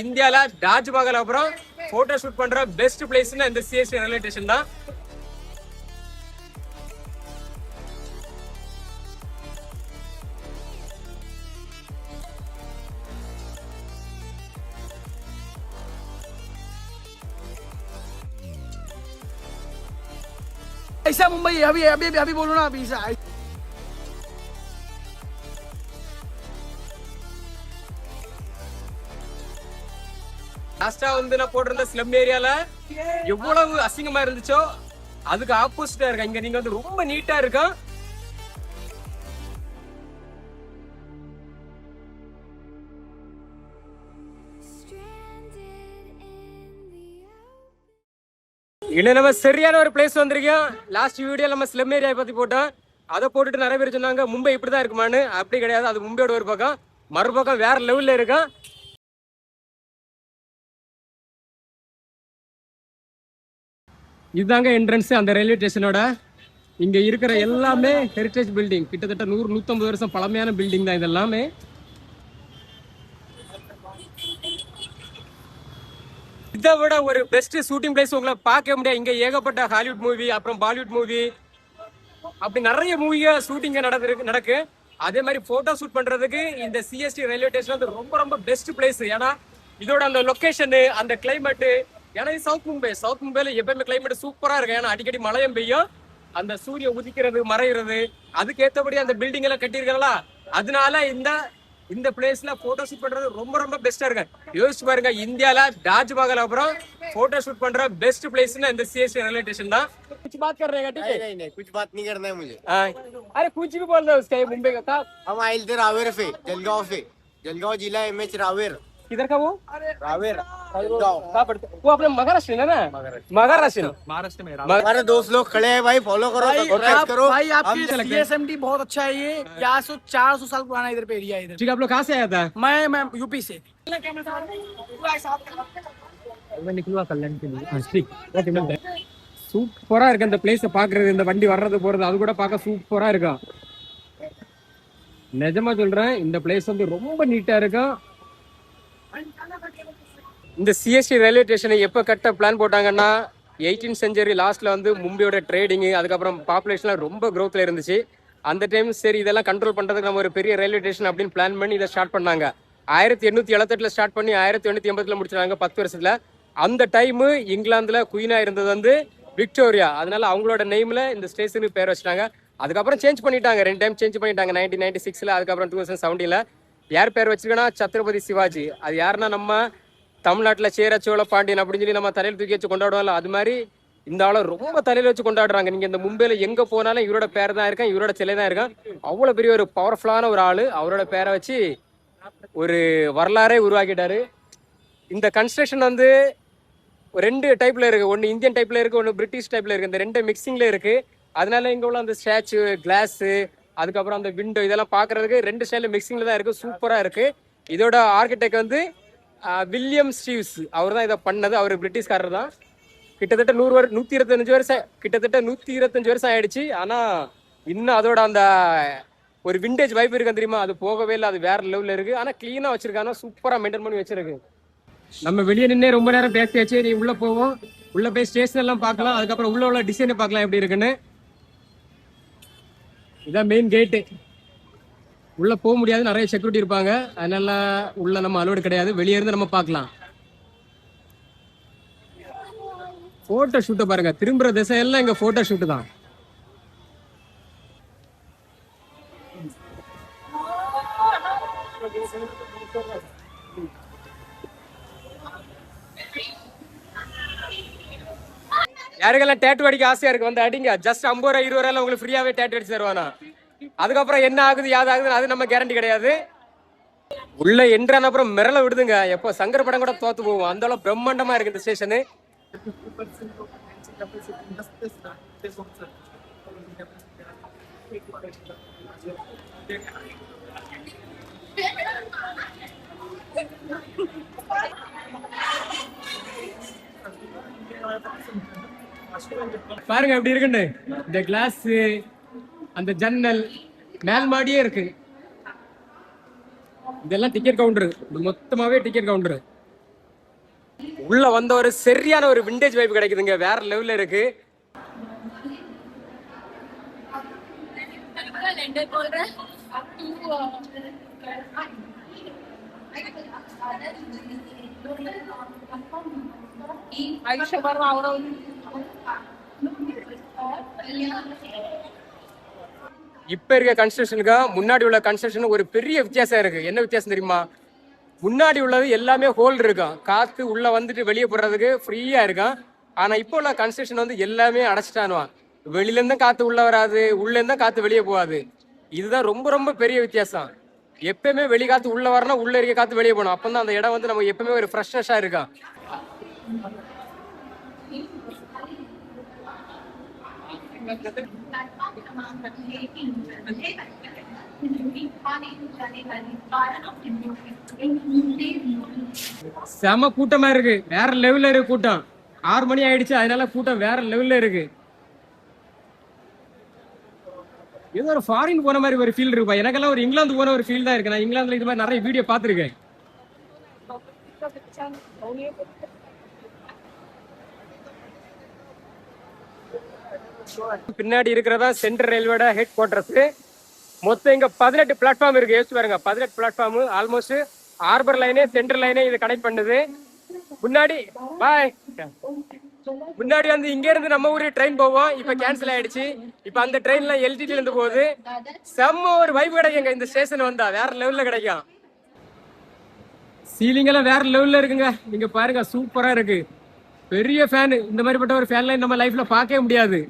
இந்தியால தாஜ்மஹால் அப்புறம் photo shoot பண்ற பெஸ்ட் பிளேஸ்னா இந்த சிஎஸ்டி ரயில்வே ஸ்டேஷன் தான். ऐसा मुंबई अभी अभी अभी बोलो ना अभी ऐसा லாஸ்டா வந்து நான் போட்டிருந்த ஸ்லம் ஏரியால எவ்வளவு அசிங்கமா இருந்துச்சோ அதுக்கு ஆப்போசிட்டா இருக்கு. இங்க நீங்க வந்து ரொம்ப நீட்டா இருக்கும். இன்னும் நம்ம சரியான ஒரு பிளேஸ் வந்திருக்கோம். லாஸ்ட் வீடியோ நம்ம ஸ்லம் ஏரியா பத்தி போட்டோம். அதை போட்டுட்டு நிறைய பேர் சொன்னாங்க மும்பை இப்படிதான் இருக்குமான்னு. அப்படி கிடையாது, அது மும்பையோட ஒரு பக்கம், மறுபக்கம் வேற லெவல்ல இருக்கும். இதுதாங்க என்ட்ரன்ஸ் அந்த ரயில்வே ஸ்டேஷனோட. இங்க இருக்கிற எல்லாமே ஹெரிட்டேஜ் பில்டிங், கிட்டத்தட்ட 100-150 வருஷம் பழமையான பில்டிங் தான் இதெல்லாமே. இதை விட ஒரு பெஸ்ட் ஷூட்டிங் பிளேஸ் உங்களை பார்க்க முடியாது. இங்க ஏகப்பட்ட ஹாலிவுட் மூவி, அப்புறம் பாலிவுட் மூவி, அப்படி நிறைய மூவிங்க ஷூட்டிங்க நடக்கு. அதே மாதிரி போட்டோ ஷூட் பண்றதுக்கு இந்த சிஎஸ்டி ரயில்வே ஸ்டேஷன் வந்து ரொம்ப ரொம்ப பெஸ்ட் பிளேஸ். ஏன்னா இதோட அந்த லொகேஷனு, அந்த கிளைமேட்டு, ஏன்னா சவுத் மும்பைல எப்பயுமே கிளைமேட் சூப்பரா இருக்கு. ஏன்னா அடிக்கடி மழையும் பெய்யும், அந்த சூரியன் உதிக்கிறது மறைகிறது, அதுக்கு ஏற்றபடி அந்த பில்டிங் எல்லாம் கட்டியிருக்கா. அதனால இந்த பிளேஸ்ல போட்டோ ஷூட் பண்றது ரொம்ப ரொம்ப பெஸ்டா இருக்கு. யோசிச்சு பாருங்க, இந்தியால தாஜ்மஹால் அப்புறம் போட்டோ ஷூட் பண்ற பெஸ்ட் பிளேஸ்னா இந்த சிஎஸ்டி रैलवे स्टेशन தான். कुछ बात कर रहे हैं? ठीक है, नहीं कुछ बात नहीं करना है मुझे. अरे कुछ भी बोल रहे हो उसका, मुंबई का था. हम आए थे रावेर से, जलगांव जिला एमएच रावेर. किधर का वो? रावेर वो अपने महाराष्ट्र है ना? महाराष्ट्र में हमारे दोस्त लोग खड़े हैं भाई, फॉलो करो, सब्सक्राइब करो भाई. आपकी सीएसएमटी बहुत अच्छा है. ये 400 साल पुराना इधर पे एरिया है. इधर ठीक है. आप लोग कहाँ से आया था? मैं यूपी से. मैं निकलूंगा कल्याण के लिए. ठीक, ओके, मिलते हैं. சூப்பரா இருக்கு அந்த பிளேஸை பாக்குறது. இந்த வண்டி வர்றது போறது அது கூட பார்க்க சூப்பரா இருக்கும். நிஜமா சொல்றேன், இந்த பிளேஸ் வந்து ரொம்ப நீட்டா இருக்கும். இந்த சிஎஸ்டி ரயில்வே ஸ்டேஷனை எப்போ கட்ட பிளான் போட்டாங்கன்னா 18th செஞ்சுரி லாஸ்ட்ல வந்து மும்பையோட ட்ரேடிங்கு, அதுக்கப்புறம் பாப்புலேஷன்லாம் ரொம்ப க்ரோத்தில் இருந்துச்சு. அந்த டைம் சரி இதெல்லாம் கண்ட்ரோல் பண்ணுறதுக்கு நம்ம ஒரு பெரிய ரயில்வே ஸ்டேஷன் அப்படின்னு பிளான் பண்ணி இதை ஸ்டார்ட் பண்ணாங்க. 1878 ஸ்டார்ட் பண்ணி 1880 முடிச்சிருக்காங்க 10 வருஷத்துல. அந்த டைமு இங்கிலாந்துல குயினா இருந்தது வந்து விக்டோரியா. அதனால அவங்களோட நேம்ல இந்த ஸ்டேஷனுக்கு பேர் வச்சுட்டாங்க. அதுக்கப்புறம் சேஞ்ச் பண்ணிட்டாங்க, 2 டைம் சேஞ்ச் பண்ணிட்டாங்க. 1996 அதுக்கப்புறம் 2017. யார் பேர் வச்சிருக்கேன்னா சத்ரபதி சிவாஜி. அது யாருன்னா நம்ம தமிழ்நாட்டில் சேர சோழ பாண்டியன் அப்படின்னு சொல்லி நம்ம தலையில் தூக்கி வச்சு கொண்டாடுவோம்ல, அது மாதிரி இந்த ஆளை ரொம்ப தலையில் வச்சு கொண்டாடுறாங்க. நீங்கள் இந்த மும்பையில் எங்கே போனாலும் இவரோட பேர் தான் இருக்கேன், இவரோட சிலை தான் இருக்கேன். அவ்வளோ பெரிய ஒரு பவர்ஃபுல்லான ஒரு ஆள். அவரோட பேரை வச்சு ஒரு வரலாறே உருவாக்கிட்டாரு. இந்த கன்ஸ்ட்ரக்ஷன் வந்து 2 டைப்பில் இருக்குது. ஒன்று இந்தியன் டைப்பில் இருக்குது, ஒன்று பிரிட்டிஷ் டைப்பில் இருக்குது. இந்த 2 மிக்சிங்கில் இருக்குது. அதனால இங்கே உள்ள அந்த ஸ்டாச்சு, கிளாஸு, அதுக்கப்புறம் அந்த விண்டோ இதெல்லாம் பார்க்குறதுக்கு 2 ஸ்டைலில் மிக்சிங்கில் தான் இருக்குது. சூப்பராக இருக்குது. இதோட ஆர்கிடெக்ட் வந்து வில்லியம் ஸ்டீவ்ஸ், அவர் தான் இதை பண்ணது. அவர் பிரிட்டிஷ்காரர் தான். கிட்டத்தட்ட 125 வருஷம், கிட்டத்தட்ட 125 வருஷம் ஆயிடுச்சு. ஆனால் இன்னும் அதோட அந்த ஒரு விண்டேஜ் வைப் இருக்கு தெரியுமா, அது போகவே இல்லை. அது வேற லெவலில் இருக்கு. ஆனால் கிளீனாக வச்சிருக்காங்க, சூப்பராக மெயின்டைன் பண்ணி வச்சிருக்கு. நம்ம வெளியே நின்று ரொம்ப நேரம் பேசியாச்சு. நீ உள்ள போவோம், உள்ள போய் ஸ்டேஷன் எல்லாம் பார்க்கலாம், அதுக்கப்புறம் உள்ள டிசைனை பார்க்கலாம் எப்படி இருக்குன்னு. இதான் மெயின் கேட்டு. உள்ள போக முடியாது, நிறைய செக்யூரிட்டி இருப்பாங்க. அதனால உள்ள நம்ம அலோடு கிடையாது, வெளியே இருந்து நம்ம பார்க்கலாம். போட்டோ ஷூட்டை பாருங்க, திரும்புற திசையெல்லாம் இங்க போட்டோ ஷூட்டு தான். யாருக்கெல்லாம் டேட்டு அடிக்க ஆசையா இருக்கு வந்து அடிங்க. ஜஸ்ட் 50 ரூபா 20 ரூபாய் உங்களுக்கு ஃப்ரீயாவே டேட்டு அடிச்சு தருவானா. அதுக்கப்புறம் என்ன ஆகுது யாது ஆகுது அது நம்ம கேரண்டி கிடையாது. உள்ள என்ட்ரான அப்புறம் மிரள விடுதுங்க. எப்போ சங்கர படம் கூட தோத்து போவோம், அந்த அளவு பிரம்மாண்டமா இருக்கு இந்த ஸ்டேஷனு. பாருங்க எப்படி இருக்குன்னு. இந்த கிளாஸ், அந்த ஜன்னல், மேல் மாடியே இருக்கு. இதெல்லாம் டிக்கெட் கவுண்டர், மொத்தமாவே டிக்கெட் கவுண்டர். உள்ள வந்த ஒரு சரியான ஒரு விண்டேஜ் வைப் கிடைக்குதுங்க, வேற லெவல்ல இருக்கு. இப்ப இருக்க கன்ஸ்ட்ரக்ஷனுக்கு முன்னாடி உள்ள கன்ஸ்ட்ரக்ஷன் ஒரு பெரிய வித்தியாசம் இருக்கு. என்ன வித்தியாசம் தெரியுமா? முன்னாடி உள்ளது எல்லாமே ஹோல் இருக்கும், காத்து உள்ள வந்துட்டு வெளியே போடுறதுக்கு ஃப்ரீயா இருக்கும். ஆனா இப்போ உள்ள கன்ஸ்ட்ரக்ஷன் வந்து எல்லாமே அடைச்சிட்டானுவான். வெளியில இருந்தா காத்து உள்ள வராது, உள்ள இருந்தா காத்து வெளியே போகாது. இதுதான் ரொம்ப ரொம்ப பெரிய வித்தியாசம். எப்பயுமே வெளி காத்து உள்ள வரணும், உள்ள இருக்க காத்து வெளியே போகணும். அப்பதான் அந்த இடம் வந்து நமக்கு எப்பவுமே ஒரு ஃப்ரெஷ்னஸா இருக்கும். செம கூட்டமா இருக்கு, வேற லெவல்ல இருக்கு கூட்டம். 6 மணி ஆயிடுச்சு, அதனால கூட்டம் வேற லெவல்ல இருக்கு. ஏதோ ஒரு ஃபாரின் போன மாதிரி ஒரு ஃபீல் இருக்குப்பா. எனக்கெல்லாம் ஒரு இங்கிலாந்து போன ஒரு ஃபீல் தான் இருக்கு. நான் இங்கிலாந்துல இது மாதிரி நிறைய வீடியோ பார்த்துருக்கேன். பின்னாடி இருக்கிறதா சென்ட்ரல் ரயில்வேட ஹெட் குவார்டர்ஸ். மொத்தம் இங்க 18 பிளாட்ஃபார்ம் இருக்கு. யோசிச்சு பாருங்க, 18 பிளாட்ஃபார்ம். ஆல்மோஸ்ட் ஹார்பர் லைனே சென்ட்ரல் லைனே இது கனெக்ட் பண்ணுது. முன்னாடி பாய் முன்னாடி வந்து இங்க இருந்து நம்ம ஊரு ட்ரெயின் போவோம், இப்ப கேன்சல் ஆயிடுச்சு. இப்ப அந்த ட்ரெயின்ல எல்டிடில இருந்து போகுது. செம்ம ஒரு வைப் கிடைக்குங்க இந்த ஸ்டேஷன் வந்தா, வேற லெவல்ல கிடைக்கும். சீலிங் எல்லாம் வேற லெவல்ல இருக்குங்க. நீங்க பாருங்க, சூப்பரா இருக்கு. பெரிய ஃபேன். இந்த மாதிரிப்பட்ட ஒரு ஃபேன் லைன் நம்ம லைஃப்ல பார்க்கவே முடியாது.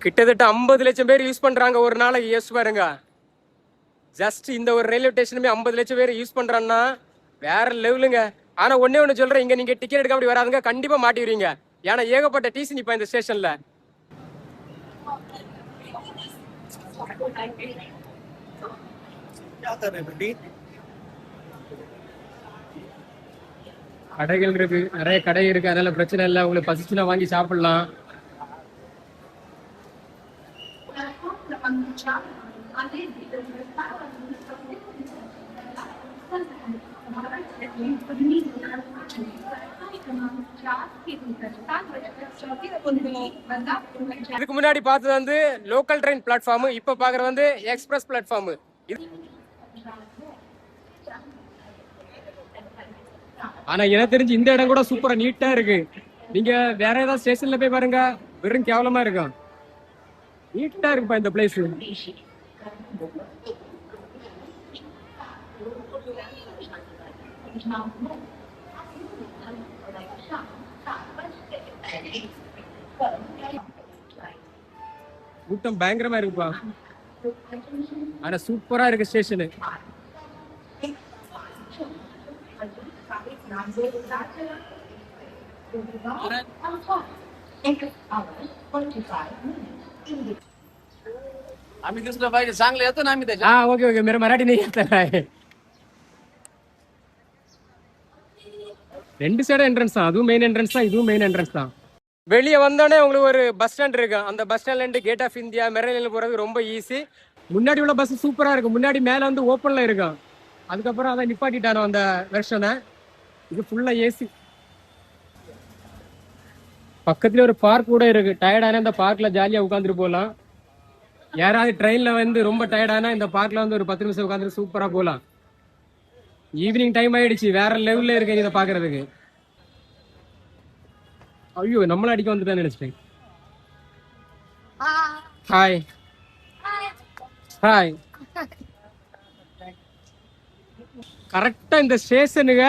கிட்டத்தட்ட 50 லட்சம் பேர் யூஸ் பண்றாங்க ஒரு நாளைக்கு. யோசிச்சு பாருங்க, ஜஸ்ட் இந்த ஒரு ரயில்வே ஸ்டேஷனுமே 50 லட்சம் பேர் யூஸ் பண்றான்னா வேற லெவலுங்க. ஆனா ஒன்னே ஒண்ணு சொல்றேன், இங்க நீங்க டிக்கெட் எடுக்க அப்படி வராதுங்க, கண்டிப்பா மாட்டிடுவீங்க. ஏன்னா ஏகப்பட்ட டிசி நிப்பா இந்த ஸ்டேஷன்ல. கடைகள் இருக்கு, நிறைய கடை இருக்கு, அதனால பிரச்சனை இல்லை. உங்களுக்கு பசிச்சுனா வாங்கி சாப்பிடலாம். இதுக்கு முன்னாடி பார்த்தது வந்து லோக்கல் ட்ரெயின் பிளாட்ஃபார்ம், இப்ப பாக்குறது வந்து எக்ஸ்பிரஸ் பிளாட்ஃபார்ம். ஆனா எனக்கு தெரிஞ்சு இந்த இடம் கூட சூப்பரா நீட்டா இருக்கு. நீங்க வேற ஏதாவது ஸ்டேஷன்ல போய் பாருங்க, வெறும் கேவலமா இருக்கும். நீட்டா இருக்குப்பா இந்த பிளேஸ். கூட்டம் பயங்கரமா இருக்குப்பா. ஆனா சூப்பரா இருக்கு ஸ்டேஷனு. आम्ही दुसरं पाहिजे चांगलं येतो ना आम्ही त्याच्या. हाँ ओके ओके, मेरा मराठी नहीं आता है. 2 சைடு என்ட்ரன்ஸ் தான், அதுவும் மெயின் என்ட்ரன்ஸ் தான், இதுவும் மெயின் என்ட்ரன்ஸ் தான். வெளியே வந்தோடனே உங்களுக்கு ஒரு பஸ் ஸ்டாண்ட் இருக்கு. அந்த பஸ் ஸ்டாண்ட்ல இருந்து கேட் ஆஃப் இந்தியா மெரைன்ல போறது ரொம்ப ஈஸி. முன்னாடி உள்ள பஸ் சூப்பரா இருக்கு. முன்னாடி மேல வந்து ஓப்பன்ல இருக்கும், அதுக்கப்புறம் அதை நிப்பாட்டிட்டானோ அந்த வெர்ஷனை. இது ஃபுல்லா ஏசி. பக்கத்துல ஒரு பார்க் கூட இருக்கு. டயர்டான இந்த பார்க்ல ஜாலியா உட்காந்துட்டு போகலாம். யாராவது ட்ரெயின்ல வந்து ரொம்ப டயர்டானா இந்த பார்க்ல வந்து ஒரு 10 நிமிஷம் உட்காந்துட்டு சூப்பரா போகலாம். ஈவினிங் டைம் ஆயிடுச்சு, வேற லெவல்ல இருக்கு இதை பாக்குறதுக்கு. ஐயோ, நம்மள அடிக்க வந்துட்டான்னு நினைச்சிட்டேன். Hi hi. கரெக்டா இந்த ஸ்டேஷனுங்க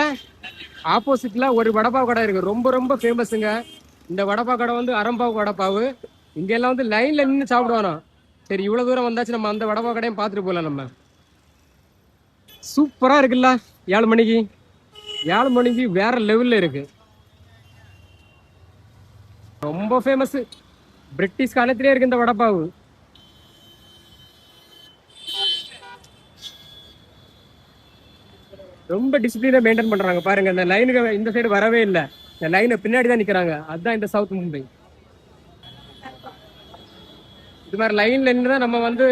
ஆப்போசிட்ல ஒரு வடப்பாவு கடை இருக்கு, ரொம்ப ரொம்ப ஃபேமஸுங்க. இந்த வடப்பாவு கடை வந்து அரம்பாவு வடப்பாவு. இங்க எல்லாம் வந்து லைன்ல நின்று சாப்பிடுவானோ. சரி, இவ்வளவு தூரம் வந்தாச்சு, நம்ம அந்த வடப்பாவு கடையும் பார்த்துட்டு போகலாம். நம்ம சூப்பரா இருக்குல்ல. 7 மணிக்கு வேற லெவல்ல இருக்கு. ரொம்ப ஃபேமஸ். பிரிட்டிஷ் காலத்திலே இருக்கு இந்த வடப்பாவு. ரொம்ப டிசிப்ளினா மெயின்டைன் பண்றாங்க பாருங்க. இந்த லைனுக்கு இந்த சைடு வரவே இல்லை, இந்த லைனை பின்னாடி தான் நிக்கிறாங்க. அதுதான் இந்த சவுத் மும்பை. இது மாதிரி லைன்ல நின்று தான் நம்ம வந்து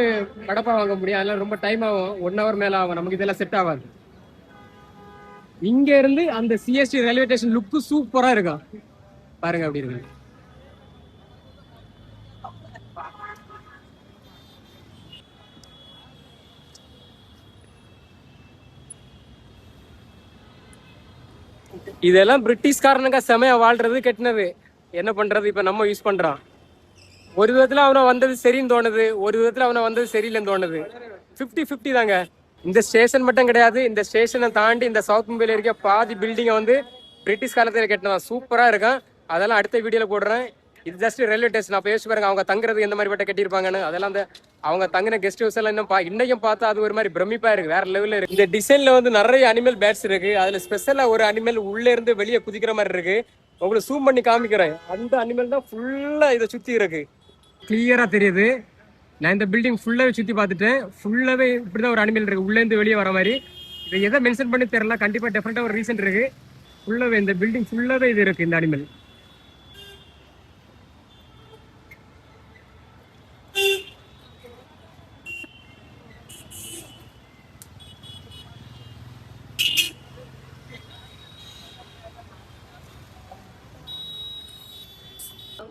கடப்பா வாங்க முடியும். அதெல்லாம் ரொம்ப டைம் ஆகும், 1 hour மேல ஆகும். நமக்கு இதெல்லாம் செட் ஆகாது. இங்க இருந்து அந்த சிஎஸ்டி ரயில்வே ஸ்டேஷன் லுக்கு சூப்பரா இருக்கும் பாருங்க, அப்படி இருக்கு. இதெல்லாம் பிரிட்டிஷ்காரனுங்க செமையா வாழ்றது கெட்டினது. என்ன பண்றது, இப்ப நம்ம யூஸ் பண்றோம். ஒரு விதத்துல அவனை வந்தது சரின்னு தோணுது, ஒரு விதத்துல அவனை வந்தது சரியில்லைன்னு தோணுது. 50-50 தாங்க. இந்த ஸ்டேஷன் மட்டும் கிடையாது, இந்த ஸ்டேஷனை தாண்டி இந்த சவுத் மும்பைல இருக்க பாதி பில்டிங்கை வந்து பிரிட்டிஷ் காலத்துல கட்டினதான். சூப்பரா இருக்கும். அதெல்லாம் அடுத்த வீடியோல போடுறேன். இது ஜஸ்ட் ரயில்வே ஸ்டேஷன். அப்ப யோசிச்சு பாருங்க அவங்க தங்குறது எந்த மாதிரி பட்ட கட்டியிருப்பாங்கன்னு. அதெல்லாம் அந்த அவங்க தங்கின கெஸ்ட் ஹவுஸ் எல்லாம் இன்னைக்கும் பார்த்தா அது ஒரு மாதிரி பிரமிப்பா இருக்கு, வேற லெவல்ல இருக்கு. இந்த டிசைன்ல வந்து நிறைய அனிமல் பேட்ஸ் இருக்கு. அதுல ஸ்பெஷலா ஒரு அனிமல் உள்ள இருந்து வெளியே குதிக்கிற மாதிரி இருக்கு. உங்களுக்கு ஜூம் பண்ணி காமிக்கிறேன். அந்த அனிமல் தான் ஃபுல்லா இதை சுத்தி இருக்கு, கிளியரா தெரியுது. நான் இந்த பில்டிங் ஃபுல்லாவே சுத்தி பார்த்துட்டேன். ஃபுல்லாவே இப்படிதான் ஒரு அனிமல் இருக்கு உள்ள இருந்து வெளியே வர மாதிரி. இதை எதை மென்ஷன் பண்ணி தெரியல, கண்டிப்பா டெஃபரெண்டா ஒரு ரீசன் இருக்கு. ஃபுல்லாவே இந்த பில்டிங் ஃபுல்லாவே இது இருக்கு இந்த அனிமல்.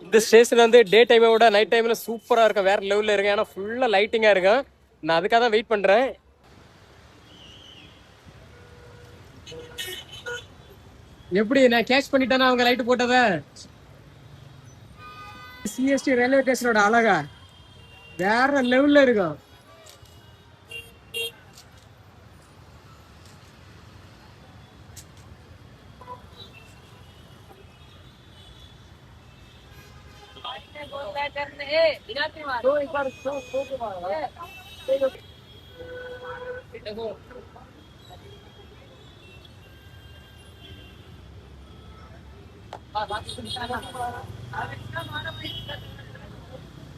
இந்த ஸ்டேஷன் வந்து டே டைமை விட நைட் டைம்ல சூப்பரா இருக்கும், வேற லெவல்ல இருக்கும். ஏன்னா ஃபுல்லா லைட்டிங்கா இருக்கும். நான் அதுக்காக தான் வெயிட் பண்றேன். எப்படி நான் கேட்ச் பண்ணிட்டேன்னா அவங்க லைட் போட்டத. சிஎஸ்டி ரயில்வே ஸ்டேஷனோட அழகா வேற லெவல்ல இருக்கும்.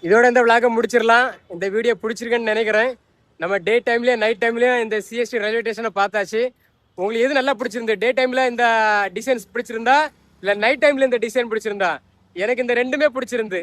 இதோட இந்த விளாக முடிச்சிடலாம். இந்த வீடியோ பிடிச்சிருக்குன்னு நினைக்கிறேன். நம்ம டே டைம்லயும் நைட் டைம்லயும் இந்த சிஎஸ்டி ரயில்வே ஸ்டேஷனை பார்த்தாச்சு. உங்களுக்கு எது நல்லா பிடிச்சிருந்து, டே டைம்ல இந்த டிசைன்ஸ் பிடிச்சிருந்தா இல்ல நைட் டைம்ல இந்த டிசைன் பிடிச்சிருந்தா? எனக்கு இந்த ரெண்டுமே பிடிச்சிருந்து.